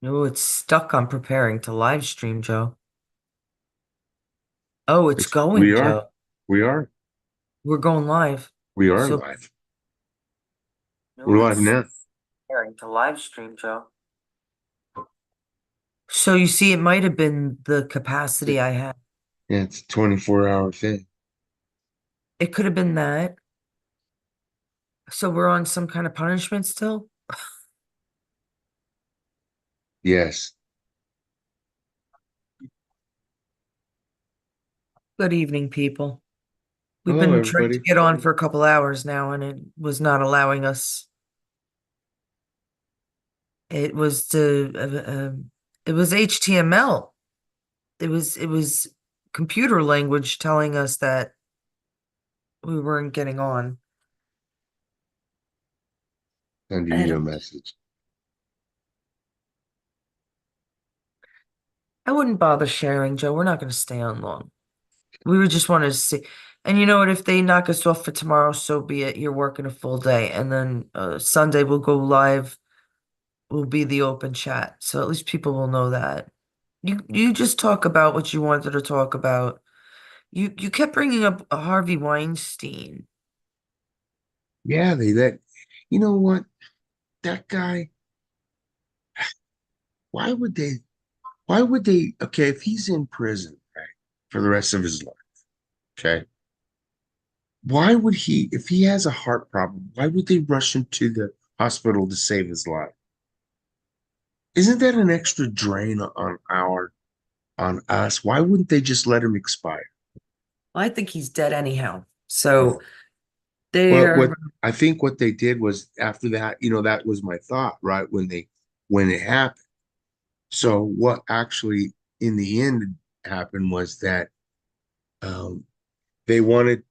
No, it's stuck on preparing to live stream, Joe. Oh, it's We going, are, Joe. we are, We're going live. we are So, live. no, We're live it's now. preparing to live stream, Joe. So you see, it might have been the capacity I had. Yeah, it's a 24-hour thing. It could have been that. So we're on some kind of punishment still? Yes. Good evening, people. We've Hello, been trying to everybody. get on for a couple hours now, and it was not allowing us. It was it was HTML. It was computer language telling us that we weren't getting on. Sending I you a don't, message. I wouldn't bother sharing, Joe. We're not going to stay on long. We would just want to see. And you know what? If they knock us off for tomorrow, so be it. You're working a full day, and then Sunday we'll go live. Will be the open chat, so at least people will know that. You just talk about what you wanted to talk about. You kept bringing up Harvey Weinstein. Yeah, you know what? That guy, why would they, okay, if he's in prison, right, for the rest of his life, okay, why would if he has a heart problem, why would they rush him to the hospital to save his life? Isn't that an extra drain on us? Why wouldn't they just let him expire? Well, I think he's dead anyhow. So Well, they're what I think what they did was after that, that was my thought, right? When it happened. So what actually in the end happened was that um, they wanted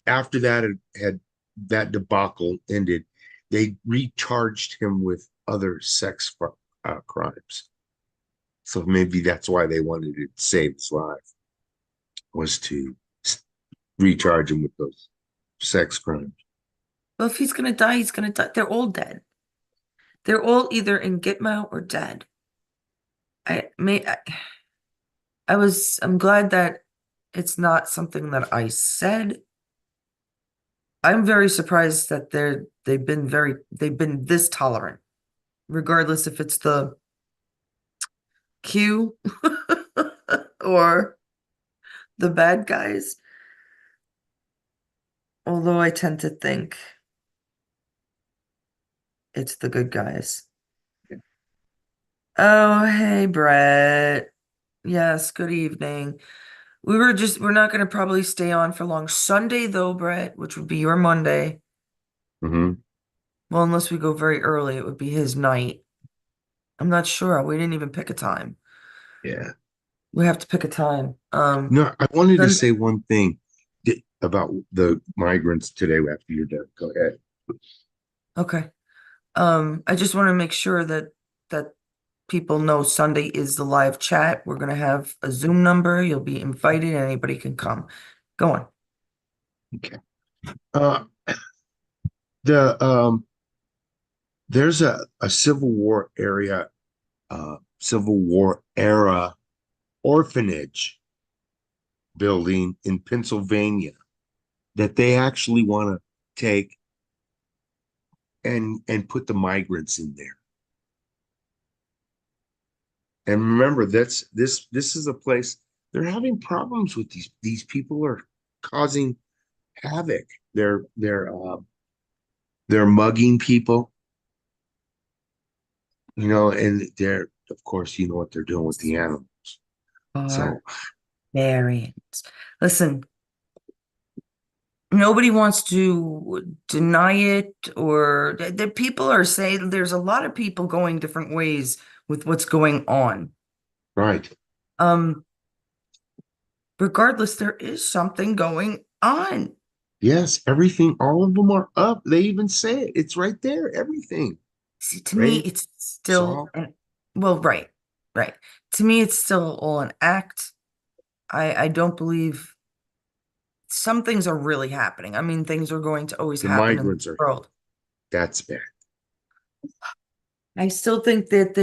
after that had that debacle ended, they recharged him with other crimes. So maybe that's why they wanted to save his life was to recharge him with those sex crimes. well, if he's gonna die, he's gonna die. They're all dead. They're all either in Gitmo or dead. I may I'm glad that it's not something that I said. I'm very surprised that they've been this tolerant, regardless if it's the Q or the bad guys. Although I tend to think it's the good guys. Oh, hey, Brett. Yes, good evening. We're not going to probably stay on for long. Sunday, though, Brett, which would be your Monday. Hmm. Well, unless we go very early, it would be his night. I'm not sure. We didn't even pick a time. Yeah. We have to pick a time. No, I wanted to Then, say one thing about the migrants today after you're done. Go ahead. okay. I just want to make sure that people know Sunday is the live chat. We're gonna have a Zoom number. You'll be invited. Anybody can come. Go on. Okay. Uh, the there's a Civil War era orphanage building in Pennsylvania that they actually want to take and put the migrants in there. And remember, this is a place they're having problems with these people are causing havoc. They're mugging people, and they're of course you know what they're doing with the animals. So Barbarians. Listen, nobody wants to deny it, or the people are saying there's a lot of people going different ways with what's going on. right. Um, Regardless, there is something going on. Yes, everything, all of them are up. They even say it. It's right there. Everything. See, to me, Rape, it's still assault. an well, right, right. To me, it's still all an act. I don't believe some things are really happening. I mean, things are going to always The happen in the migrants are world. that's bad. I still think that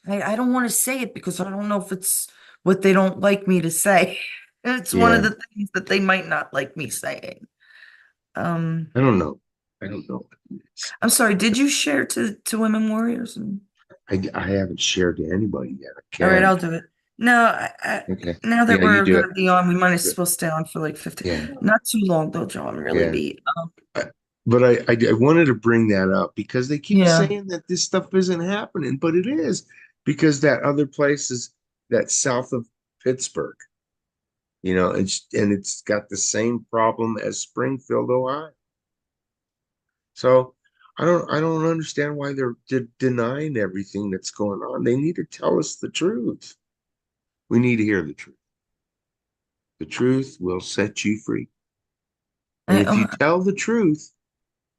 I don't want to say it because I don't know if it's what they don't like me to say. It's one of Yeah, the things that they might not like me saying. Um, I don't know. I don't know. I'm sorry, did you share to Women Warriors? I haven't shared to anybody yet. I All right, can. I'll do it. No, Okay. now that Yeah, you we're do gonna it. be on, we might Good. as well stay on for like 15, Yeah, not too long though, John, really yeah. be. I- But I wanted to bring that up because they keep Yeah. saying that this stuff isn't happening, but it is because that other place is that south of Pittsburgh, and it's got the same problem as Springfield, Ohio. So I don't understand why they're denying everything that's going on. They need to tell us the truth. We need to hear the truth. The truth will set you free. And I, if you tell the truth,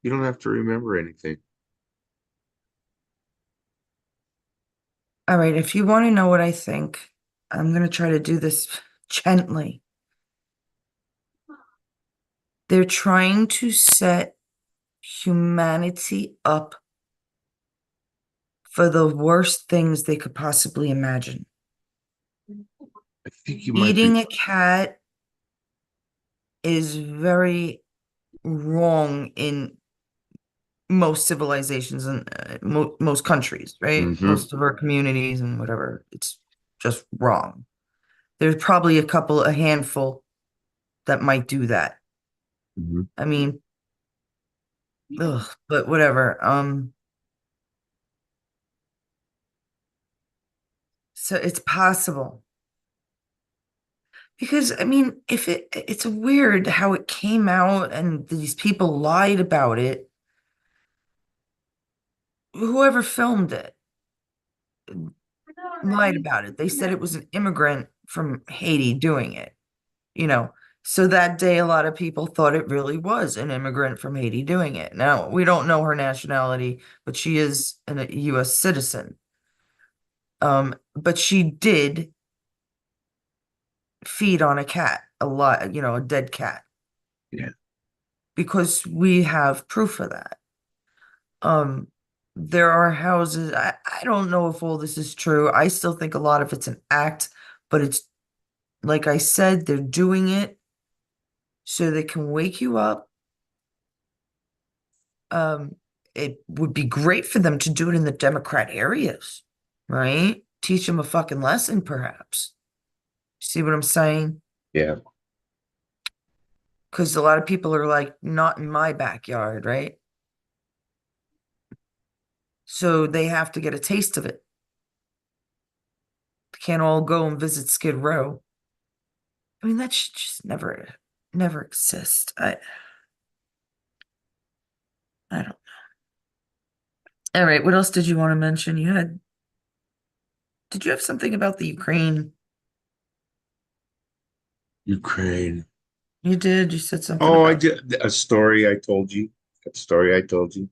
you don't have to remember anything. all right, if you want to know what I think, I'm gonna try to do this gently. They're trying to set humanity up for the worst things they could possibly imagine. I think you might be. Eating a cat is very wrong in most civilizations and most countries, right? Hmm. Most of our communities and whatever. It's just wrong. There's probably a handful that might do that. Hmm. I mean, ugh, but whatever. So it's possible. Because I mean, if it's weird how it came out and these people lied about it. Whoever filmed it lied about it. They said it was an immigrant from Haiti doing it, you know. So that day, a lot of people thought it really was an immigrant from Haiti doing it. Now, we don't know her nationality, but she is a US citizen. But she did feed on a cat, a lot, a dead cat, Yeah. because we have proof of that. Um, there are houses, I don't know if all this is true. I still think a lot of it's an act, but it's like I said, they're doing it so they can wake you up. Um, it would be great for them to do it in the Democrat areas, right? Teach them a fucking lesson, perhaps. See what I'm saying? Yeah. Because a lot of people are like, not in my backyard, right? So they have to get a taste of it. They can't all go and visit Skid Row. I mean, that should just never exist. I don't. All right, what else did you want to mention? Did you have something about the Ukraine? Ukraine. You did. You said something Oh, I about did a story I told you. That story I told you.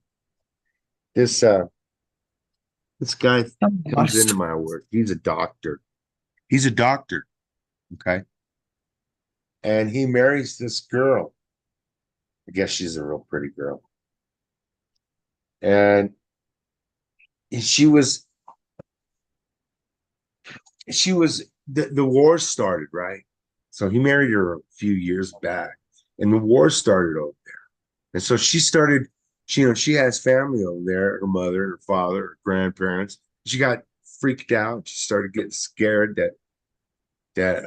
This guy a lot of comes into stuff. my work. He's a doctor. He's a doctor. Okay. And he marries this girl. I guess she's a real pretty girl. And she was the war started, right? So he married her a few years back, and the war started over there. And so she started, she has family over there, her mother, her father, her grandparents. She got freaked out. She started getting scared that that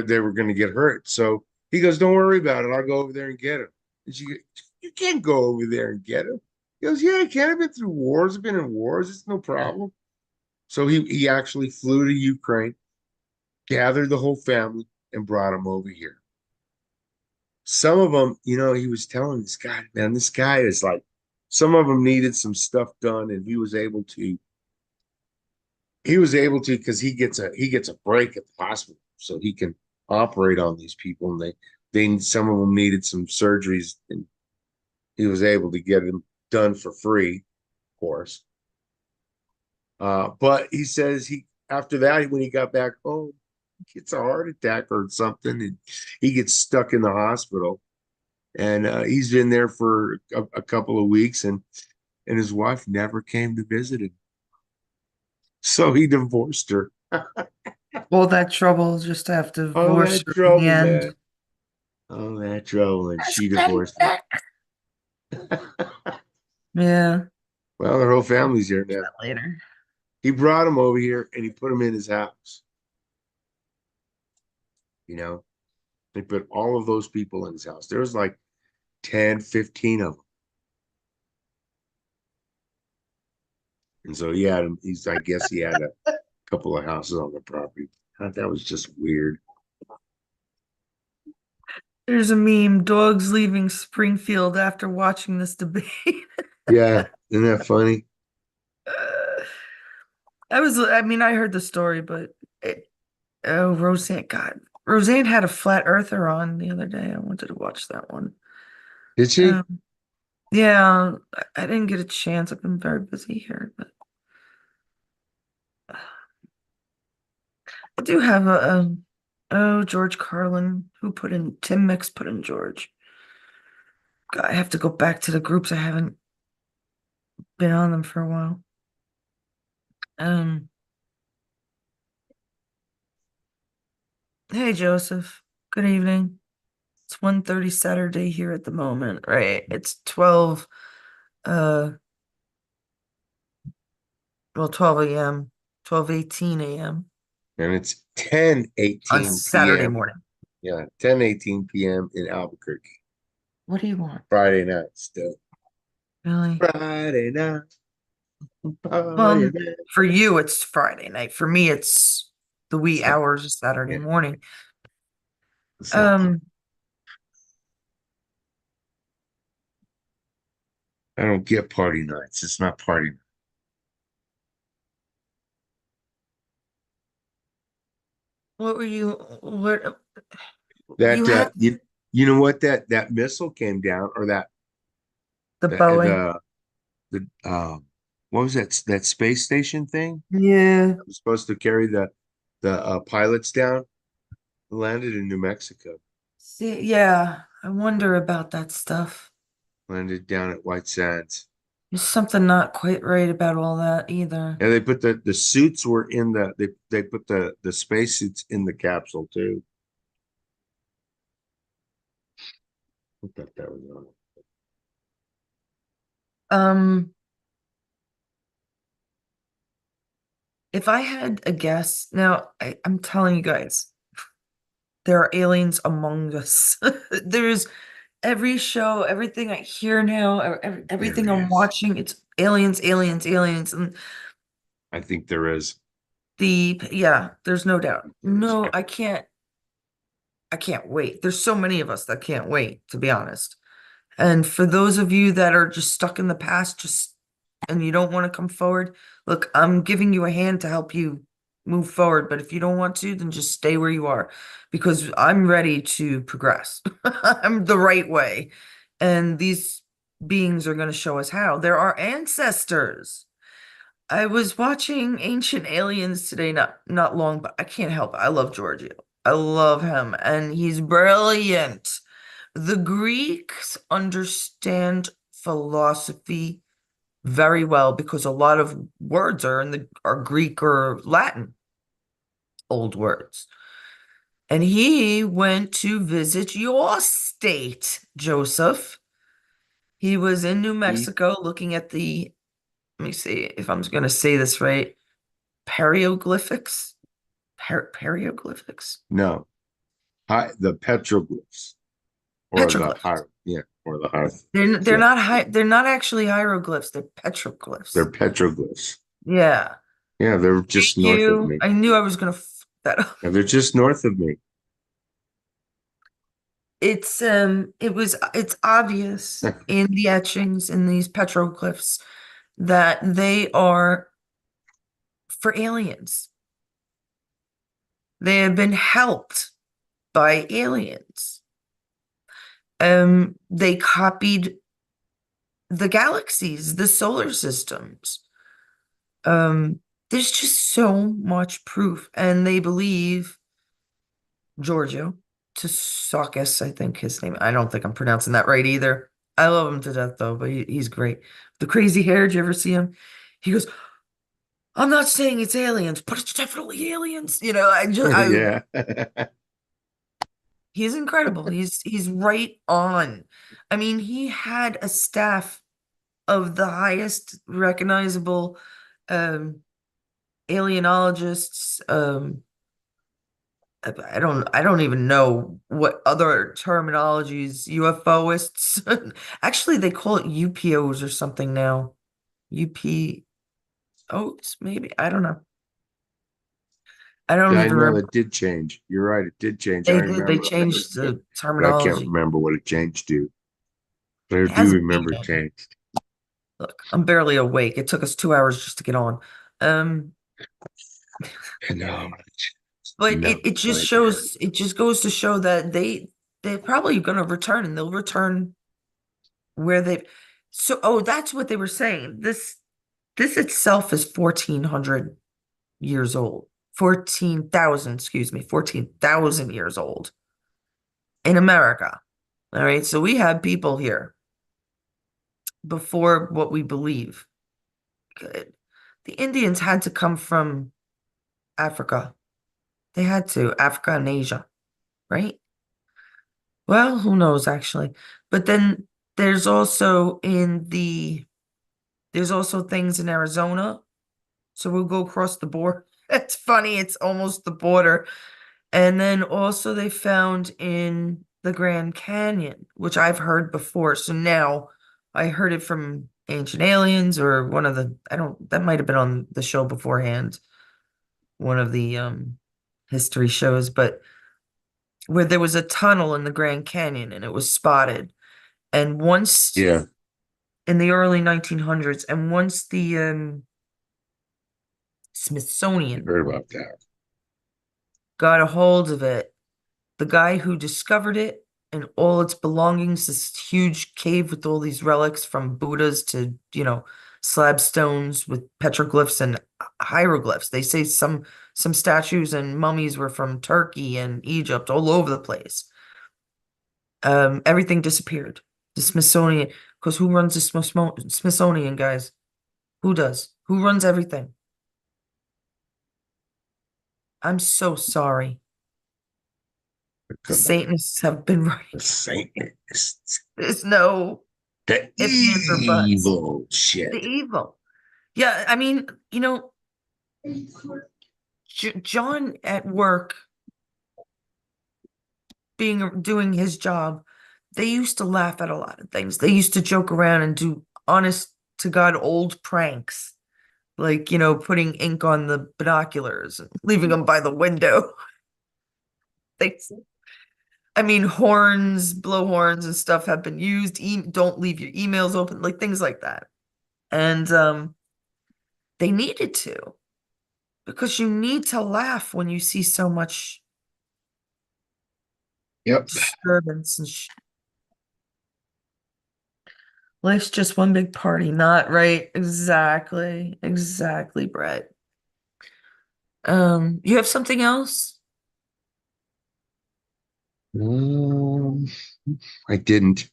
they were going to get hurt. So he goes, "Don't worry about it. I'll go over there and get him." And she goes, "You can't go over there and get him." He goes, "Yeah, I can. I've been through wars. I've been in wars. It's no problem." So he actually flew to Ukraine, gathered the whole family, and brought him over here. Some of them, he was telling this guy, man, this guy is like, some of them needed some stuff done, and he was able to because he gets a break at the hospital, so he can operate on these people, and they some of them needed some surgeries, and he was able to get them done for free, of course. But he says he after that, when he got back home, he gets a heart attack or something, and he gets stuck in the hospital. And he's been there for a couple of weeks, and and his wife never came to visit him. So he divorced her. All that trouble just to have to All divorce that her in the trouble, man. end. All that trouble, and That's she getting divorced him. back. Yeah, Well, their whole family's here now. that later. He brought him over here and he put him in his house. You know, they put all of those people in his house. There was like 10, 15 of them. And so he had him, I guess he had a couple of houses on the property. I thought that was just weird. There's a meme, dogs leaving Springfield after watching this debate. Yeah, isn't that funny? I mean, I heard the story, but oh, Roseanne, God, Roseanne had a flat earther on the other day. I wanted to watch that one. Did she? Um, yeah, I didn't get a chance. I've been very busy here, but I do have oh, George Carlin, who put in Tim Mix put in George. God, I have to go back to the groups. I haven't been on them for a while. Um, hey Joseph, good evening. It's 1:30 Saturday here at the moment, right? It's 12 uh well 12 a.m. 12:18 a.m. And it's on 10:18 Saturday p.m. morning. Yeah, 10:18 p.m. in Albuquerque. What do you want? Friday night still. Really? Friday night. Friday Well, night. for you it's Friday night. For me it's the wee So, hours of Saturday yeah, morning. it's not close. Um, I don't get party nights. It's not party night. what were you what you That had you know what that missile came down or the the Boeing. what was that space station thing Yeah. that was supposed to carry the pilots down? Landed in New Mexico. See, yeah, I wonder about that stuff. Landed down at White Sands. There's something not quite right about all that either. And they put the suits were in they put the space suits in the capsule too. I thought that was on it. Um, if I had a guess, now I'm telling you guys, there are aliens among us. There's every show, everything I hear now, There everything I'm is. watching, it's aliens, aliens, aliens, and I think there is. yeah, there's no doubt. There is. No, I can't wait. There's so many of us that can't wait, to be honest. And for those of you that are just stuck in the past, just and you don't want to come forward, look, I'm giving you a hand to help you move forward. But if you don't want to, then just stay where you are because I'm ready to progress. I'm the right way. And these beings are going to show us how. They're our ancestors. I was watching Ancient Aliens today, not long, but I can't help it. I love Giorgio. I love him, and he's brilliant. The Greeks understand philosophy very well because a lot of words are Greek or Latin, old words. And he went to visit your state, Joseph. He was in New He Mexico looking at let me see if I'm going to say this right, Perioglyphics. Perioglyphics? no. The petroglyphs or the Petroglyphs. hier yeah, or the hier They're yeah, not they're not actually hieroglyphs, they're petroglyphs. they're petroglyphs. Yeah. Yeah, they're Thank just north of you. me. I knew I was gonna f that up. Yeah, they're just north of me. It's obvious in the etchings in these petroglyphs that they are for aliens. They have been helped by aliens. They copied the galaxies, the solar systems. There's just so much proof, and they believe Giorgio Tsakis, I think his name. I don't think I'm pronouncing that right either. I love him to death though, but he's great. The crazy hair, did you ever see him? He goes, I'm not saying it's aliens, but it's definitely aliens. Yeah. He's incredible. He's right on. I mean, he had a staff of the highest recognizable um alienologists. I don't even know what other terminologies, UFOists. Actually, they call it UPOs or something now. UPOs, maybe. I don't know. I don't Yeah, I even know remember. that did change. You're right, it did change. I They did. They remember that. changed the But I can't terminology. remember what it changed to. But I It do hasn't remember it been. changed. Look, I'm barely awake. It took us 2 hours just to get on. Um, No, but no it just nightmare. shows, it just goes to show that they're probably gonna return and they'll return where they've oh, that's what they were saying. This itself is 1400 years old. 14,000, excuse me, 14,000 years old in America. All right, so we have people here before what we believe. Good. The Indians had to come from Africa. They had to, Africa and Asia, right? Well, who knows actually. But then there's also in the there's also things in Arizona. So we'll go across the border. It's funny, it's almost the border. And then also they found in the Grand Canyon, which I've heard before. So now I heard it from Ancient Aliens or one of the, I don't, that might have been on the show beforehand, one of the history shows, but where there was a tunnel in the Grand Canyon and it was spotted. And once Yeah, in the early 1900s, and once the Smithsonian heard about that. got a hold of it, the guy who discovered it and all its belongings, this huge cave with all these relics from Buddhas to, slab stones with petroglyphs and hieroglyphs. They say some statues and mummies were from Turkey and Egypt, all over the place. Everything disappeared. The Smithsonian, because who runs the Smithsonian, guys? Who does? Who runs everything? I'm so sorry. The Come on, Satanists have been the right. Satanists, There's no the ifs, ands, or buts. evil The shit. evil. Yeah, I mean, J John at work doing his job, they used to laugh at a lot of things. They used to joke around and do honest to God old pranks, like, putting ink on the binoculars and leaving them by the window. They, I mean, horns, blow horns and stuff have been used. Don't leave your emails open, like things like that. And they needed to because you need to laugh when you see so much Yep. disturbance and life's just one big party, not right. Exactly. Exactly, Brett. You have something else? Um, I didn't,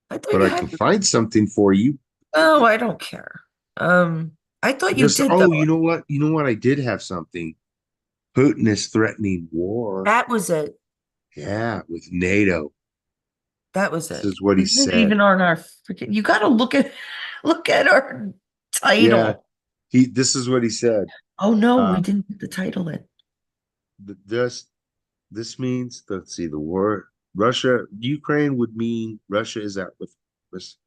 I thought but you I had. can find something for you. Oh, I don't care. I thought you Just, did oh, though. you know what? You know what? I did have something. Putin is threatening war. That was it. Yeah, with NATO. That was This it. is what he Isn't it said. even on our freaking, you gotta look at our Yeah, title. this is what he said. Oh no, we Uh, didn't put the title in. this this means, let's see, the war Russia, Ukraine would mean Russia is at with was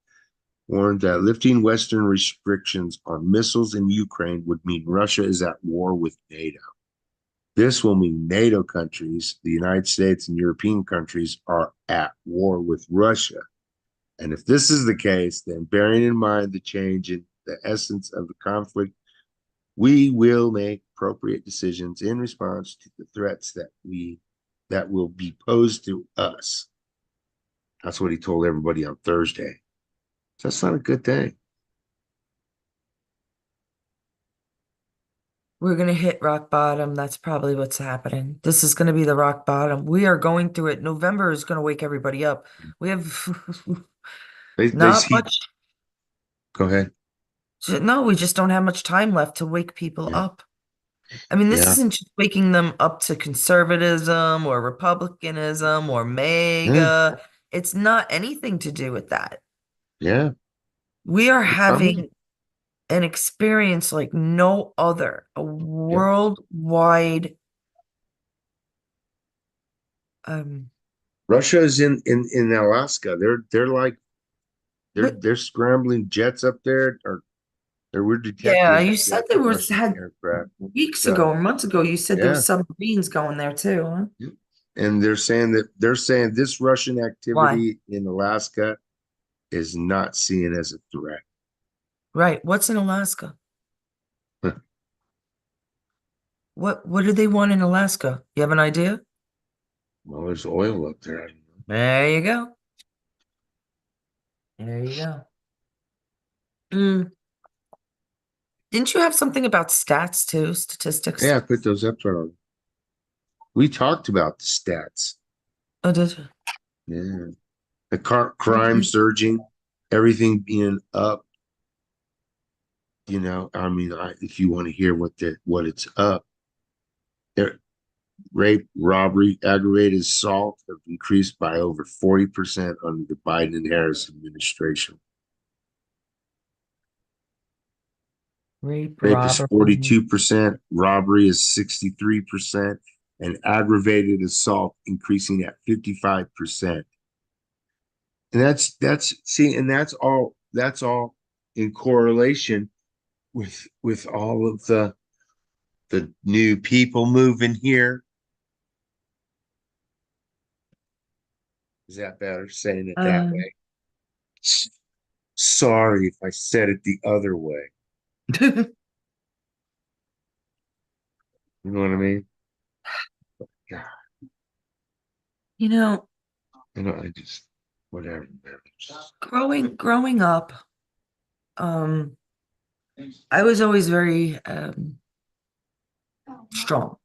warned that lifting Western restrictions on missiles in Ukraine would mean Russia is at war with NATO. This will mean NATO countries, the United States and European countries, are at war with Russia. And if this is the case, then bearing in mind the change in the essence of the conflict, we will make appropriate decisions in response to the threats that will be posed to us. That's what he told everybody on Thursday. So that's not a good thing. We're gonna hit rock bottom. That's probably what's happening. This is gonna be the rock bottom. We are going through it. November is gonna wake everybody up. We have They Not see. much. Go ahead. No, we just don't have much time left to wake people Yeah. up. I mean, this Yeah. isn't just waking them up to conservatism or republicanism or Yeah. MAGA. It's not anything to do with that. Yeah. We are They're coming. having an experience like no other, a Yeah. worldwide, um, Russia is in Alaska. They're like but they're scrambling jets up there, or we're yeah, detecting you said jets there of was Russian had aircraft. weeks ago So or months ago, you said there yeah. was submarines going there too, huh? Yeah. And they're saying this Russian Why? activity in Alaska is not seen as a threat. Right. What's in Alaska? What do they want in Alaska? You have an idea? Well, there's oil up there. I don't know. There you go. There you go. Mm. Didn't you have something about stats too, statistics? Yeah, I put those up there. We talked about the stats. Oh, did you? Yeah. The crime Mhm. surging, everything being up. I mean, if you want to hear what it's up, there, rape, robbery, aggravated assault have increased by over 40% under the Biden and Harris administration. Rape, Rape is robbery. 42%, robbery is 63%, and aggravated assault increasing at 55%. And that's all in correlation with all of the new people moving here. Is that better saying it that Um, way? Sorry if I said it the other way. You know what I mean? God, you know, I just whatever, man. growing up, um, I was always very strong.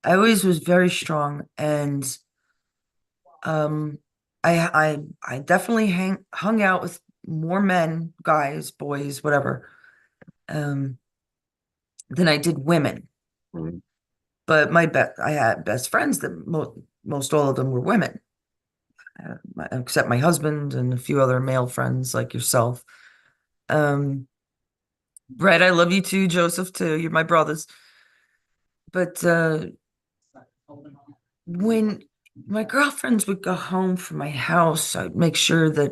I always was very strong, and um, I definitely hung out with more men, guys, boys, whatever, um, than I did women. Mhm. But I had best friends that most all of them were women, except my husband and a few other male friends like yourself. Um, Brett, I love you too, Joseph too. You're my brothers. But when my girlfriends would go home from my house, I'd make sure that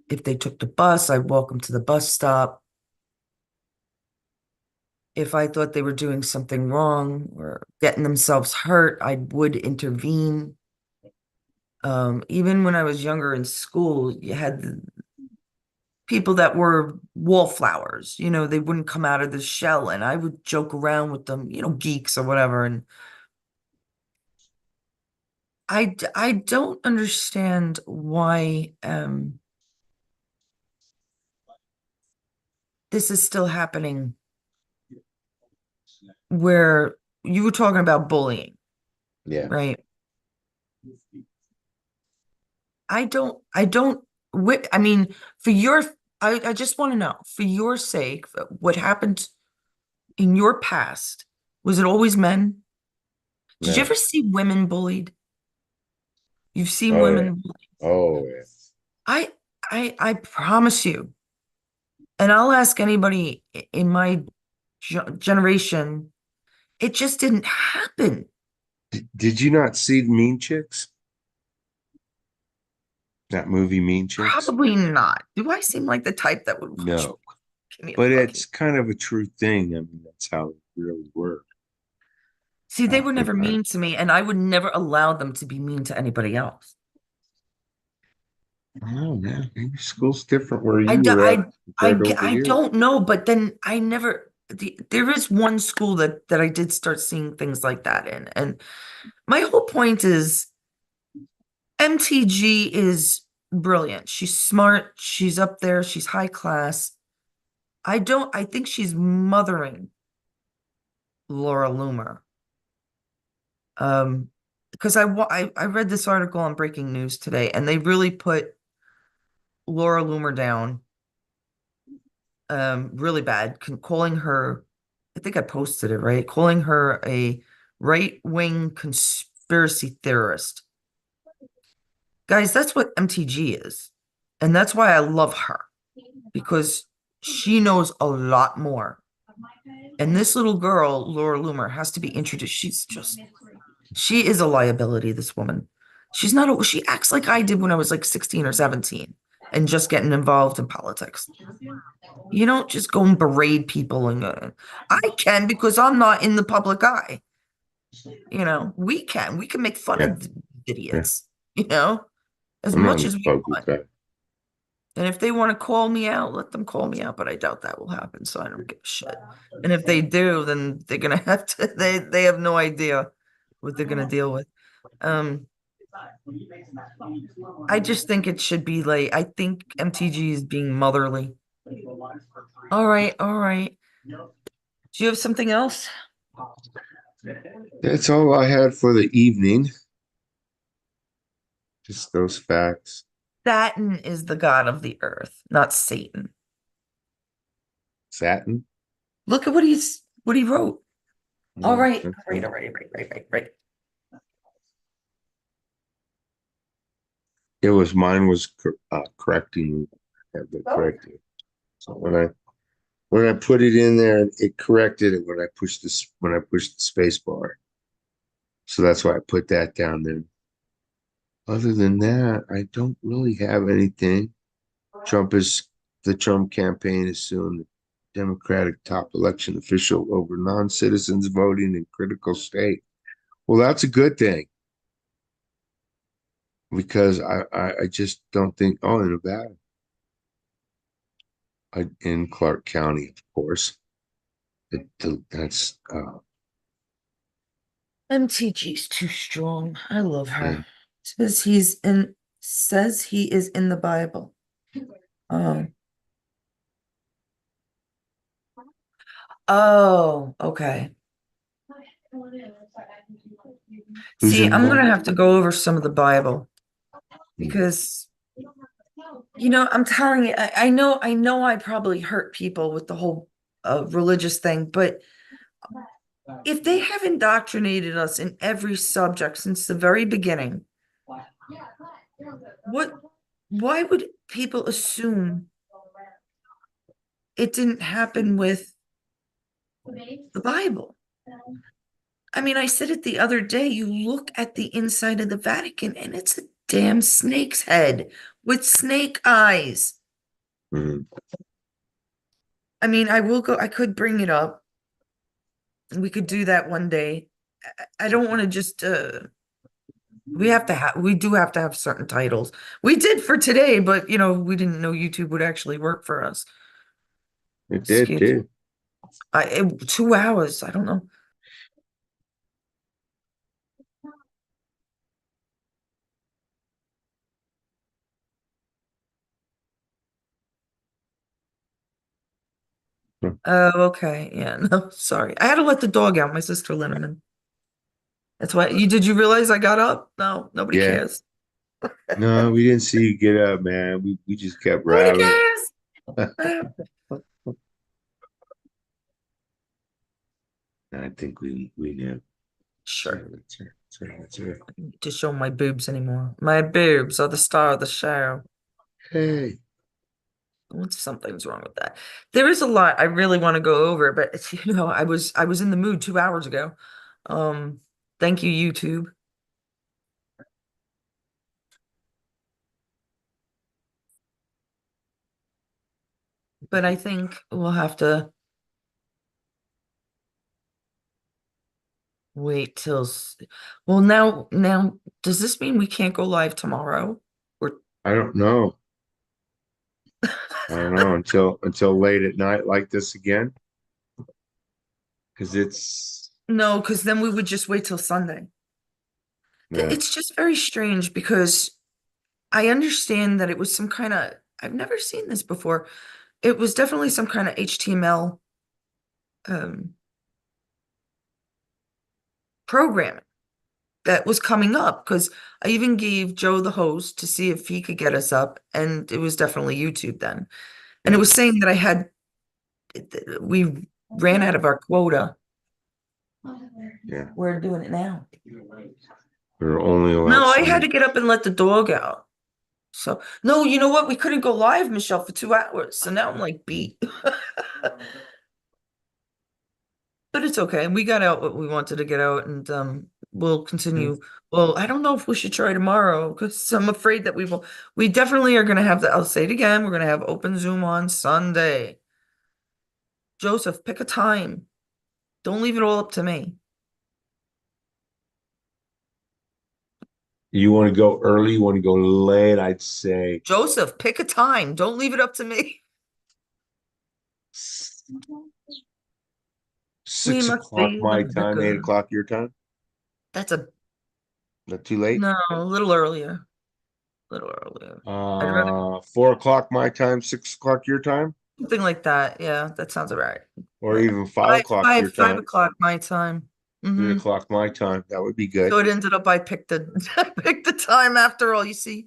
if they took the bus, I'd walk them to the bus stop. If I thought they were doing something wrong or getting themselves hurt, I would intervene. Even when I was younger in school, you had people that were wallflowers, they wouldn't come out of the shell, and I would joke around with them, geeks or whatever. And I don't understand why this is still happening where you were talking about bullying, Yeah. right? I don't, I mean, for your, I just want to know, for your sake, what happened in your past, was it always men? Did you No. ever see women bullied? You've seen Oh yeah. women bullied. Oh yeah. I, I promise you, and I'll ask anybody in my generation, it just didn't happen. Did you not see Mean Chicks? That movie Mean Chicks? Probably not. Do I seem like the type that would watch? No. Give me a But fucking. it's kind of a true thing. I mean, that's how it really worked. See, they were Half the never time. mean to me, and I would never allow them to be mean to anybody else. I don't know, man. Maybe school's different where I, you do- were at I, compared to over I here. don't know, but then I never. There is one school that I did start seeing things like that in, and my whole point is MTG is brilliant. She's smart. She's up there. She's high class. I think she's mothering Laura Loomer. Um, because I read this article on Breaking News today, and they really put Laura Loomer down, really bad, calling her, I think I posted it, right? Calling her a right-wing conspiracy theorist. Guys, that's what MTG is. And that's why I love her, because she knows a lot more. And this little girl, Laura Loomer, has to be introduced. She is a liability, this woman. She acts like I did when I was like 16 or 17 and just getting involved in politics. You don't just go and berate people I can because I'm not in the public eye. We can make fun Yeah, of yeah. idiots, you know, as I'm not in much the as we public want. eye. And if they want to call me out, let them call me out, but I doubt that will happen, so I don't give a shit. And if they do, then they're gonna have to they have no idea what they're gonna deal with. Um, I just think it should be like I think MTG is being motherly. All right, all right. Do you have something else? That's all I had for the evening. Just those facts. Saturn is the god of the earth, not Satan. Satin. Look at what he wrote. All Mm, right, all right, okay. all right, right. It was mine was correcting. Have the correcting. So when I put it in there, it corrected it when I pushed the space bar. So that's why I put that down there. Other than that, I don't really have anything. Trump is the Trump campaign is soon the Democratic top election official over non-citizens voting in critical state. Well, that's a good thing because I just don't think, oh, in Nevada, in Clark County, of course, that's MTG's too strong. I love yeah. her. Says he is in the Bible. Oh. Oh, okay. Who's See, in the I'm gonna Bible? have to go over some of the Bible Hmm. because I'm telling you, I know I probably hurt people with the whole religious thing, but if they have indoctrinated us in every subject since the very beginning, what why would people assume it didn't happen with the Bible? I mean, I said it the other day. You look at the inside of the Vatican and it's a damn snake's head with snake eyes. Hmm. I mean, I could bring it up. We could do that one day. I don't want to just we do have to have certain titles. We did for today, but we didn't know YouTube would actually work for us. It did Excuse too. 2 hours. I don't know. Oh, okay. Yeah, no, sorry. I had to let the dog out. My sister let him in. That's why did you realize I got up? No, nobody Yeah. cares. No, we didn't see you get up, man. We just kept Nobody rattling. cares. I think we knew. So Sure. that's her. I don't need to show my boobs anymore. My boobs are the star of the show. Hey, Something's wrong with that. There is a lot I really want to go over, but I was in the mood 2 hours ago. Um, Thank you, YouTube. But I think we'll have to wait well, now does this mean we can't go live tomorrow? Or I don't know. I don't know until late at night like this again. Because it's no, because then we would just wait till Sunday. yeah. It's just very strange because I understand that it was some kind of, I've never seen this before. It was definitely some kind of HTML um, programming. that was coming up because I even gave Joe the host to see if he could get us up, and it was definitely YouTube then. And it Yeah, was saying that we ran out of our quota. yeah. We're doing it now. We're only allowed No, I so had many. to get up and let the dog out. So, no, you know what? We couldn't go live, Michelle, for 2 hours. So now I'm like beat. But it's okay. We got out what we wanted to get out, and we'll Yeah. continue. Well, I don't know if we should try tomorrow because I'm afraid that we definitely are gonna have I'll say it again, we're gonna have open Zoom on Sunday. Joseph, pick a time. Don't leave it all up to me. You want to go early? You want to go late? I'd say Joseph, pick a time. Don't leave it up to me. s- We six must o'clock save my time, eight America. o'clock your time. That's a Not too late. no, a little earlier. A little earlier. I'd rather 4 o'clock my time, 6 o'clock your time, something like that. Yeah, that sounds all right. or Yeah. even 5 o'clock your Five time, o'clock my time. 3 Mm-hmm. o'clock my time. That would be good. So it ended up I picked the I picked the time after all, you see.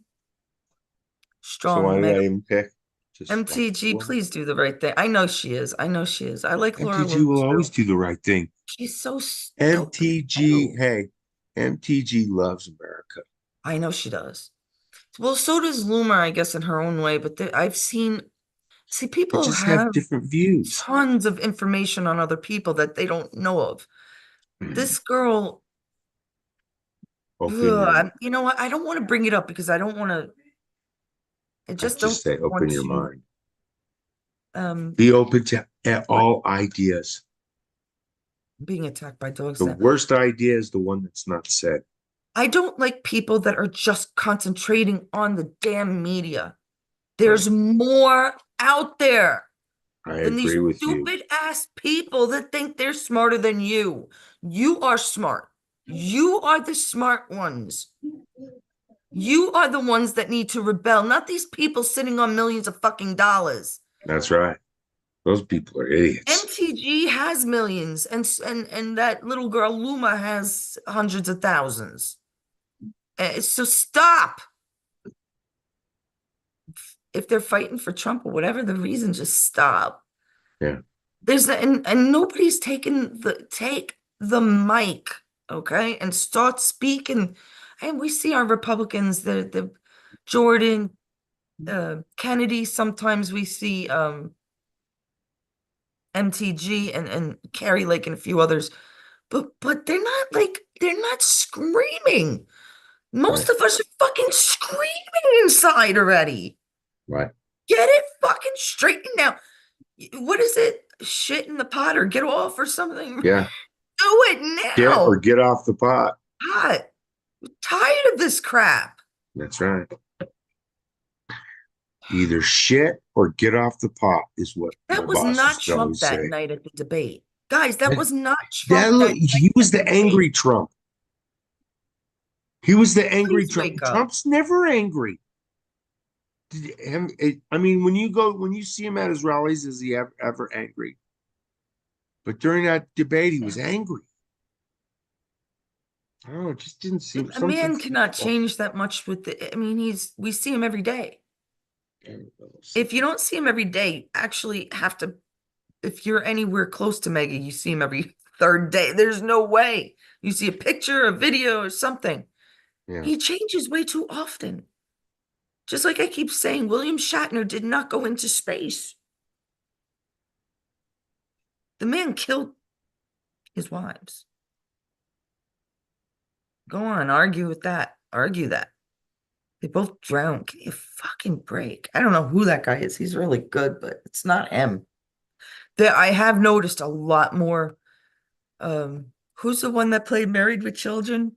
So why Strong did male. I even pick? Just like MTG, what? please do the right thing. I know she is. I know she is. I like Laura MTG will Loomis always too. do the right thing. She's so stupid MTG, too. hey, MTG loves America, I know she does. Well, so does Luma, I guess, in her own way. But I've seen, see, but people just have have different views. tons of information on other people that they don't know of. This girl, Open your mind. you know what? I don't want to bring it up because I don't want to, I I just just don't say want open your to, mind. um, Be open to what? all ideas. Being attacked by dogs The now. worst idea is the one that's not said. I don't like people that are just concentrating on the damn media. Right. There's more out there I than these agree with you. stupid ass people that think they're smarter than you. You are smart. You are the smart ones. You are the ones that need to rebel, not these people sitting on millions of fucking dollars. That's right. Those people are idiots. MTG has millions, and that little girl Luma has hundreds of thousands. So stop. If they're fighting for Trump or whatever the reason, just stop. Yeah. And nobody's taking take the mic, okay, and start speaking. And we see our Republicans, the Jordan, Kennedy. Sometimes we see MTG and Carrie Lake and a few others, but they're not screaming. Right. Most of us are fucking screaming inside already. Right. Get it fucking straightened now. What is it? Shit in the pot or get off or something? Yeah. Do it Get or now. get off the pot. God, I'm tired of this crap. That's right. Either shit or get off the pot is what my That was boss not used to Trump always that say. night at the debate. Guys, that That, was not Trump that night he was at the the debate. angry Trump. He was the angry Please Trump. wake up. Trump's never angry. I mean, when you see him at his rallies, is he ever angry? But during that debate, he was angry. I don't know. It just didn't seem A something. man cannot change that much with I mean, we see him every day. If you don't see him every day, actually have to, if you're anywhere close to Mega, you see him every third day. There's no way. You see a picture, a video, or something. Yeah, He changes way too often. Just like I keep saying, William Shatner did not go into space. The man killed his wives. Go on, argue with that. Argue that. They both drowned. Give me a fucking break. I don't know who that guy is. He's really good, but it's not him. I have noticed a lot more. Who's the one that played Married with Children?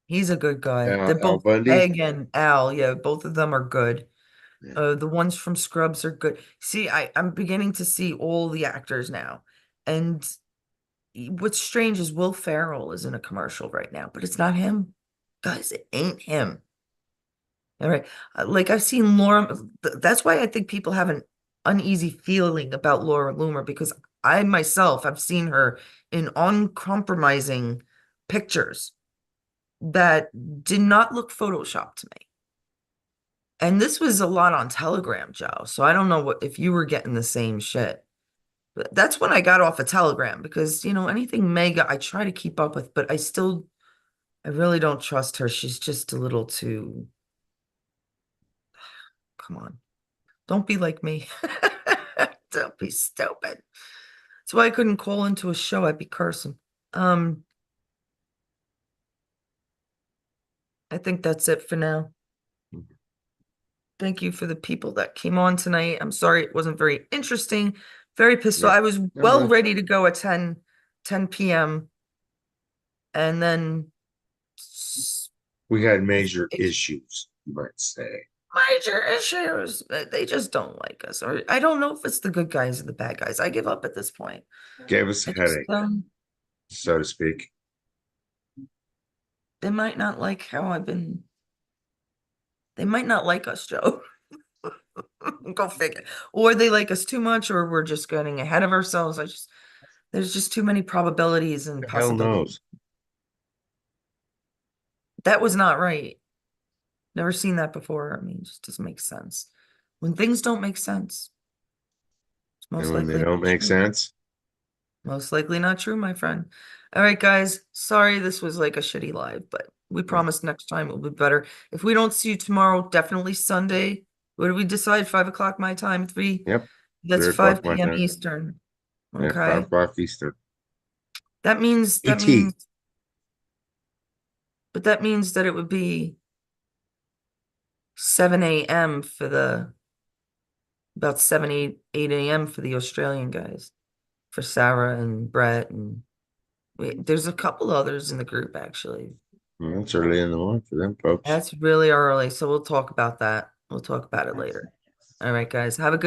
He's a good guy. They're Al both Bundy. Egg and Al. Yeah, both of them are good. Yeah. The ones from Scrubs are good. See, I'm beginning to see all the actors now. And what's strange is Will Ferrell is in a commercial right now, but it's not him. Guys, it ain't him. All right. Like I've seen Laura. That's why I think people have an uneasy feeling about Laura Loomer because I myself have seen her in uncompromising pictures. that did not look photoshopped to me. And this was a lot on Telegram, Joe. So I don't know what if you were getting the same shit. But that's when I got off of Telegram because, anything mega I try to keep up with, but I really don't trust her. She's just a little too, come on. Don't be like me. Don't be stupid. That's why I couldn't call into a show. I'd be cursing. Um, I think that's it for now. Thank you for the people that came on tonight. I'm sorry it wasn't very interesting. Very pissed off. Yeah. I was No, well no. ready to go at 10 p.m. And then We had major issues, you might say. major issues. They just don't like us. Or I don't know if it's the good guys or the bad guys. I give up at this point. Gave us a I just headache, so to speak. they might not like how I've been. They might not like us, Joe. Go figure. Or they like us too much, or we're just getting ahead of ourselves. There's just too many probabilities and The hell possibilities. knows? That was not right. Never seen that before. I mean, it just doesn't make sense. When things don't make sense, it's And most when they likely don't not make true. sense, Most likely not true, my friend. All right, guys. Sorry this was like a shitty live, but we yeah. promise next time it will be better. If we don't see you tomorrow, definitely Sunday. What did we decide? 5 o'clock my time, three. Yep. That's 3 o'clock 5 my p.m. time. Eastern. Yeah, five Okay. o'clock Eastern. That ET. means, but that means that it would be 7 a.m. for about 7, 8 a.m. for the Australian guys, for Sarah and Brett. And there's a couple others in the group, actually. Well, it's early in the morning for them folks. That's really early. So we'll talk about that. We'll talk about it later. All right, guys. Have a good